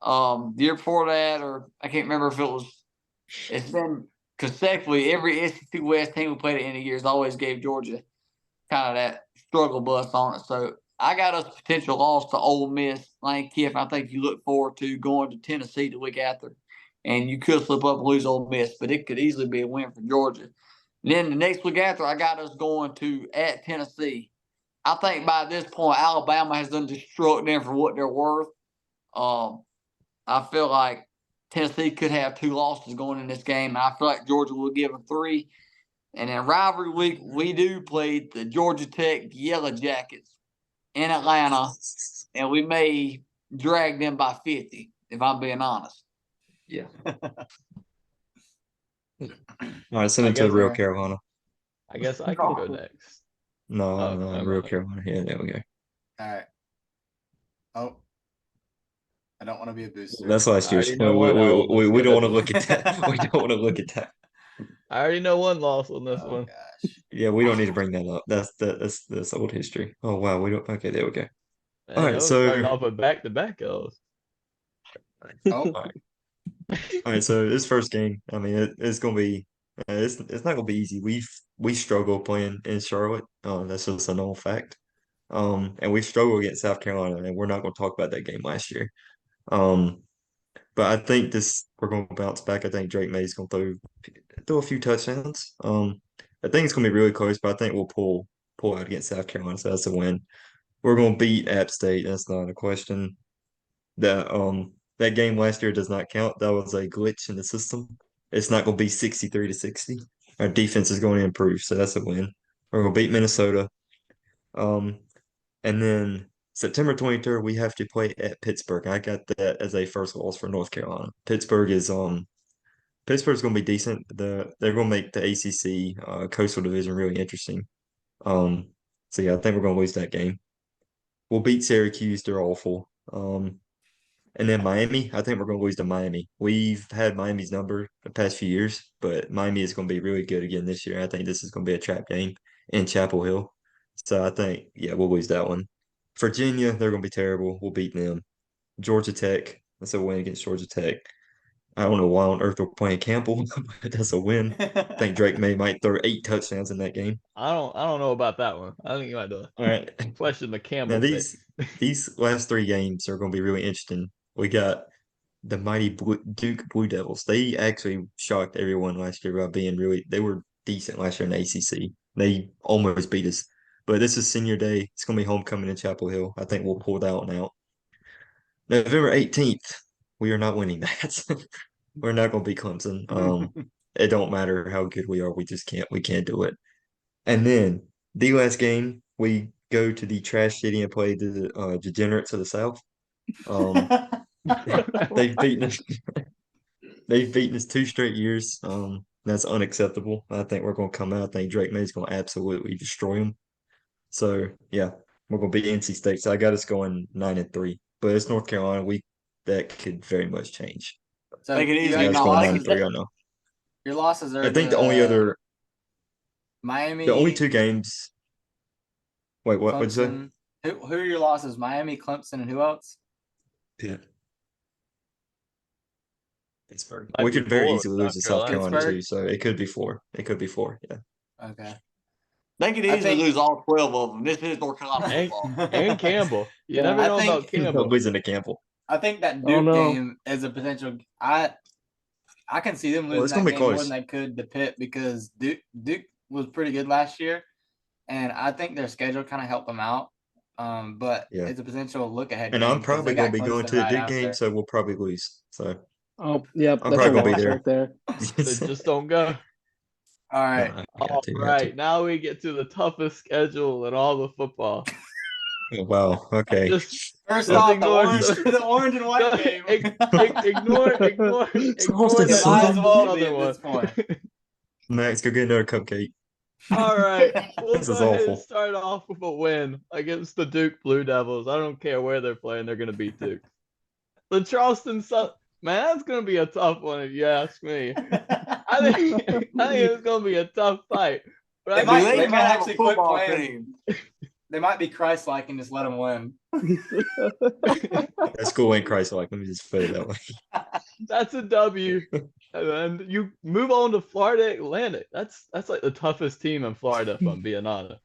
The year before that, or I can't remember if it's been consecutively every SEC West team we played at the end of the year has always gave Georgia kind of that struggle bus on it. So I got us a potential loss to Ole Miss. Lane Kiffin, I think you look forward to going to Tennessee the week after. And you could slip up and lose Ole Miss, but it could easily be a win for Georgia. And then the next week after, I got us going to at Tennessee. I think by this point, Alabama has done destruct them for what they're worth. I feel like Tennessee could have 2 losses going in this game. And I feel like Georgia will give them 3. And then rivalry week, we do play the Georgia Tech Yellow Jackets in Atlanta, and we may drag them by 50, if I'm being honest. Yeah. All right, send it to Real Carolina. I guess I can go next. No, Real Carolina. Yeah, there we go. All right. Oh, I don't want to be a booster. That's last year's. We don't want to look at that. We don't want to look at that. I already know one loss on this one. Gosh. Yeah, we don't need to bring that up. That's old history. Oh wow, we don't. Okay, there we go. Man, All right, so starting off with back-to-back L's. Oh. All right. So this first game, I mean, it's gonna be. It's not gonna be easy. We struggle playing in Charlotte. That's just a known fact. And we struggle against South Carolina, and we're not gonna talk about that game last year. But I think we're gonna bounce back. I think Drake May's gonna throw a few touchdowns. I think it's gonna be really close, but I think we'll pull out against South Carolina, so that's a win. We're gonna beat App State. That's not a question. That game last year does not count. That was a glitch in the system. It's not gonna be 63-60. Our defense is going to improve, so that's a win. We're gonna beat Minnesota. And then September 23rd, we have to play at Pittsburgh. I got that as a first loss for North Carolina. Pittsburgh's gonna be decent. They're gonna make the ACC Coastal Division really interesting. So yeah, I think we're gonna lose that game. We'll beat Syracuse. They're awful. And then Miami, I think we're gonna lose to Miami. We've had Miami's number the past few years, but Miami is gonna be really good again this year. I think this is gonna be a trap game in Chapel Hill. So I think, yeah, we'll lose that one. Virginia, they're gonna be terrible. We'll beat them. Georgia Tech, that's a win against Georgia Tech. I don't know why on earth we're playing Campbell, but that's a win. I think Drake May might throw 8 touchdowns in that game. I don't know about that one. I think you might do All right. question the Campbell. Now these last 3 games are going to be really interesting. We got the mighty Duke Blue Devils. They actually shocked everyone last year by being they were decent last year in the ACC. They almost beat us. But this is senior day. It's going to be homecoming in Chapel Hill. I think we'll pull that one out. November 18th, we are not winning that. We're not gonna beat Clemson. It don't matter how good we are. We just can't. We can't do it. And then the last game, we go to the trash city and play the degenerates of the South. They've beaten us. They've beaten us 2 straight years. That's unacceptable. I think we're gonna come out. I think Drake May's gonna absolutely destroy them. So yeah, we're gonna beat NC State. So I got us going 9-3. But it's North Carolina. That could very much change. So Make it you easy, got I your got us going losses. 9-3. I know. Your losses are I think the only other, Miami, the only 2 games. Wait, what'd you say? Clemson. Who are your losses? Miami, Clemson, and who else? Pitt. Pittsburgh. Might We be could very 4 easily with lose to South Carolina Pittsburgh? too, so it could be 4. It could be 4. Yeah. Okay. They could I easily think- lose all 12 of them. This is North Carolina And, football. and Campbell. You Yeah, never I know think- about Campbell. Losing to Campbell. I think that Oh, Duke no. game is a potential. I can see them Well, it's losing gonna that be game more close. than they could to Pitt because Duke was pretty good last year, and I think their schedule kind of helped them out. But Yeah. it's a potential look ahead. And game I'm 'cause probably they got gonna be going Clemson to a right Duke after. game, so we'll probably lose. So Oh, yep. I'm That's probably a gonna be loss there. right there. So just don't go. All right. I All got to. right, now we get to the toughest schedule in all the football. Oh, wow. Okay. Just First Just off, ignore the orange and white game. ignore Austin that Might as well Southern be at one. this point. Max, go get another cupcake. All right, we'll This go is ahead and awful. start off with a win against the Duke Blue Devils. I don't care where they're playing; they're going to beat Duke. The Charleston man, that's going to be a tough one if you ask me. I think it's going to be a tough fight. But They I might- think they might have actually a quit football playing. team. They might be Christ-like and just let them win. That school ain't Christ-like. Let me just put it that way. that's a W. And you move on to Florida Atlantic. That's like the toughest team in Florida, if I'm being honest.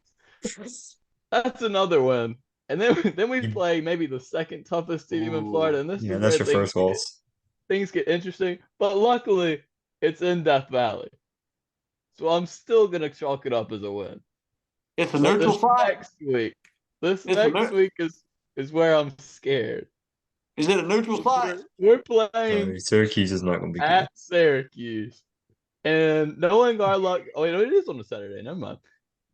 That's another win. And then we play maybe the second toughest team in Florida. And this Yeah, is that's where your first loss. things get interesting. But luckily, it's in Death Valley. So I'm still gonna chalk it up as a win. It's a But neutral site. This It's a next week is where I'm scared. Is it a neutral site? We're playing No, Syracuse is not going to be good. at Syracuse. And knowing our luck, oh wait, no, it is on a Saturday. Never mind.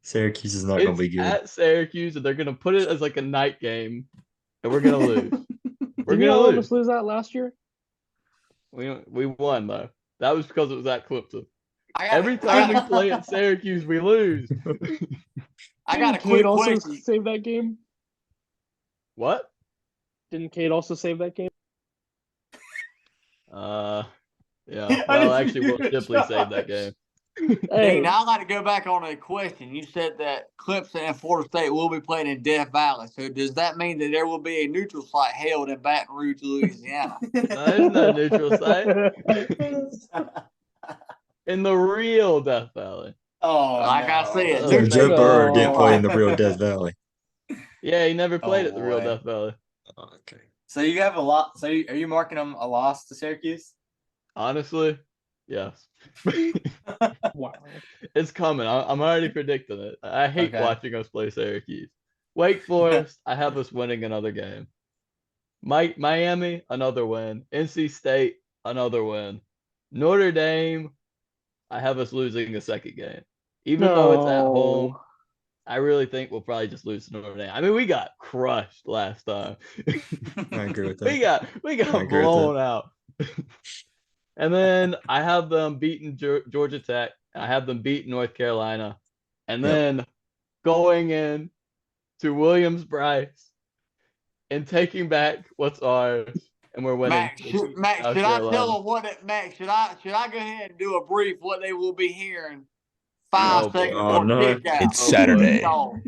Syracuse is not going to be It's good. at Syracuse, and they're gonna put it as like a night game, and we're gonna lose. We're Did you gonna not lose. almost lose that last year? We won though. That was because it was at Clemson. I got- Every I time we got- play at Syracuse, we lose. I got a Didn't quick Cade also question. save that game? What? Didn't Cade also save that game? Yeah. I Well, didn't actually, do Will your Shipley saved job. that game. Hey, Now I'd like to go back on a question. You said that Clemson and Florida State will be playing in Death Valley. So does that mean that there will be a neutral site held in Baton Rouge, Louisiana? No, there's no neutral site in the real Death Valley. Oh, Like I no. said, So Neutral- Joe Burr didn't play in the No. real Death Valley. Yeah, he never played Oh, at the real boy. Death Valley. Oh, okay. So you have a lot. So are you marking them a loss to Syracuse? Honestly, yes. wow. It's coming. I'm already predicting it. I hate Okay. watching us play Syracuse. Wake Forest, I have us winning another game. Miami, another win. NC State, another win. Notre Dame, I have us losing a second game. Even though it's at home, No. I really think we'll probably just lose to Notre Dame. I mean, we got crushed last time. I agree with that. we I got agree with blown out. And then I have them beating Georgia Tech. I have them beating North Carolina. And Yep. then going in to Williams-Brice and taking back what's ours. And we're winning. Max, should I tell them what it, Max, should I go ahead and do a brief what they will be hearing 5 Oh, boy. seconds Oh, before no. kickout? It's Saturday No.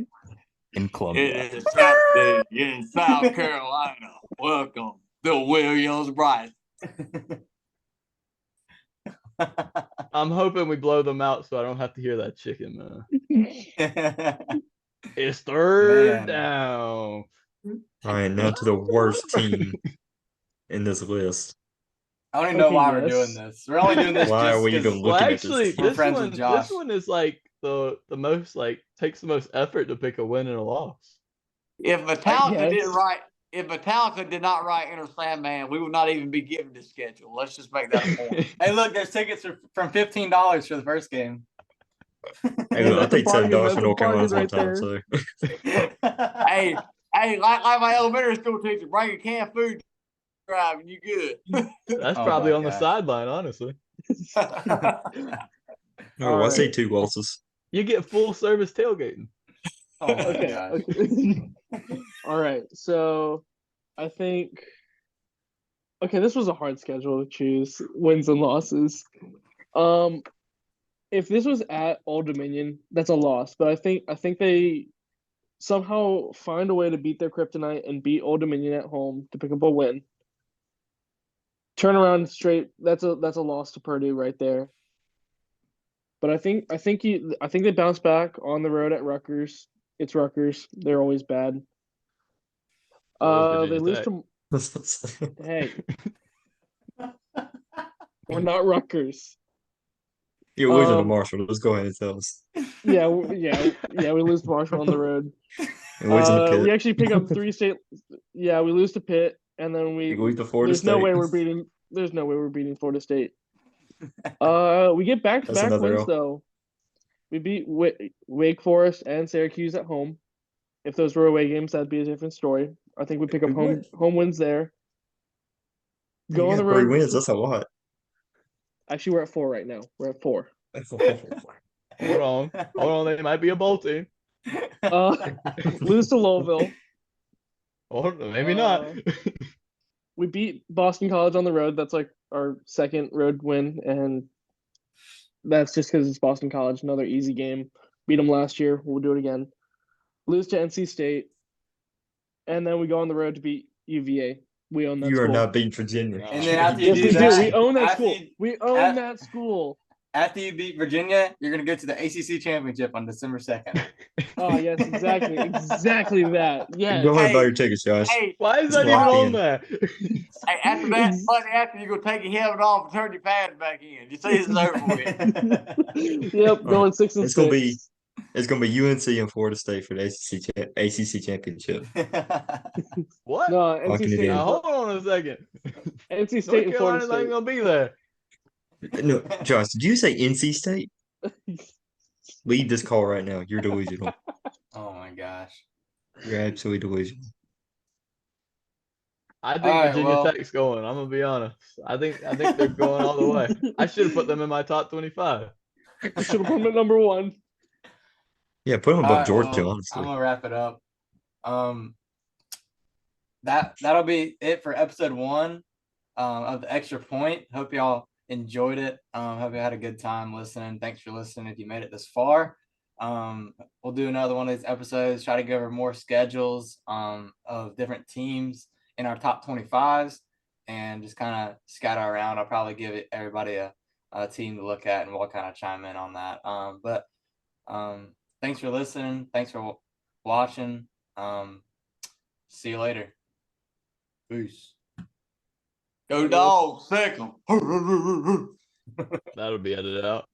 in Columbia. It is Saturday in South Carolina. Welcome to Williams-Brice. I'm hoping we blow them out so I don't have to hear that chicken, man. It's third Man. down. All right, now to the worst team in this list. I don't even know Okay, why we're yes. doing this. We're only doing this Why just are we 'cause even Well, looking at actually, this? We're friends with this Josh. one is like the most like takes the most effort to pick a win and a loss. If Metallica Yes. didn't write if Metallica did not write Enter Sandman, we would not even be given the schedule. Let's just make that a point. Hey, look, there's tickets from $15 for the first game. Hey, look, I That's a paid bargain, $7 that's for a North Carolina bargain one right time. there. So Hey, like my elementary school teacher, bring a canned food drive and you good. That's Oh probably my on the gosh. sideline, honestly. no, I say right. 2 Waltzes. You get full service tailgating. Oh my Okay. gosh. Okay. All right. So I think. Okay, this was a hard schedule to choose wins and losses. If this was at Old Dominion, that's a loss. But I think they somehow find a way to beat their kryptonite and beat Old Dominion at home to pick up a win. Turn around straight. That's a loss to Purdue right there. But I think they bounce back on the road at Rutgers. It's Rutgers. They're always bad. So is They Virginia lose Tech. to hey. We're not Rutgers. You're losing to Um, Marshall. Let's go ahead and tell us. Yeah, we lose to Marshall on the road. You're losing to Pitt. We actually pick up 3 state. Yeah, we lose to Pitt, and then You lose to Florida there's no State. way we're beating. There's no way we're beating Florida State. We get That's back-to-back another wins L. though. We beat Wake Forest and Syracuse at home. If those were away games, that'd be a different story. I think we pick up home wins there. Go You on the got 3 road. wins. That's a lot. Actually, we're at 4 right now. We're at 4. Hold on. They might be a bowl team. Lose to Louisville. Or maybe not. We beat Boston College on the road. That's like our second road win, and that's just because it's Boston College. Another easy game. Beat them last year. We'll do it again. Lose to NC State, and then we go on the road to beat UVA. We own that You school. are not beating Virginia. And then after you Yes, do we that, do. We own that after school. you- We own that school. After you beat Virginia, you're gonna go to the ACC championship on December 2nd. Oh yes, exactly that. Yes. Go ahead and buy Hey, your tickets, Josh. Hey, Why is It's that even locked on in. there? hey, after that, Monday after you go take your helmet off and turn your pads back in. You see this is over with. Yep, going 6 and It's gonna 6. be UNC and Florida State for the ACC championship. What? No, NC Locking it State. in. Now, hold on a second. NC State North and Florida Carolina's not State. even gonna be there. No, Josh, did you say NC State? Leave this call right now. You're delusional. Oh my gosh. You're absolutely delusional. I think All right, Virginia well- Tech's going. I'm gonna be honest. I think they're going all the way. I should have put them in my top 25. I should have put them at number 1. Yeah, put them All above right, Georgia, well, honestly. I'm gonna wrap it up. That'll be it for episode 1 of the Extra Point. Hope y'all enjoyed it. Hope you had a good time listening. Thanks for listening if you made it this far. We'll do another one of these episodes, try to go over more schedules of different teams in our top 25s and just kind of scatter around. I'll probably give everybody a team to look at and we'll kind of chime in on that. But thanks for listening. Thanks for watching. See you later. Peace. Go dogs, sick 'em. That'll be edited out.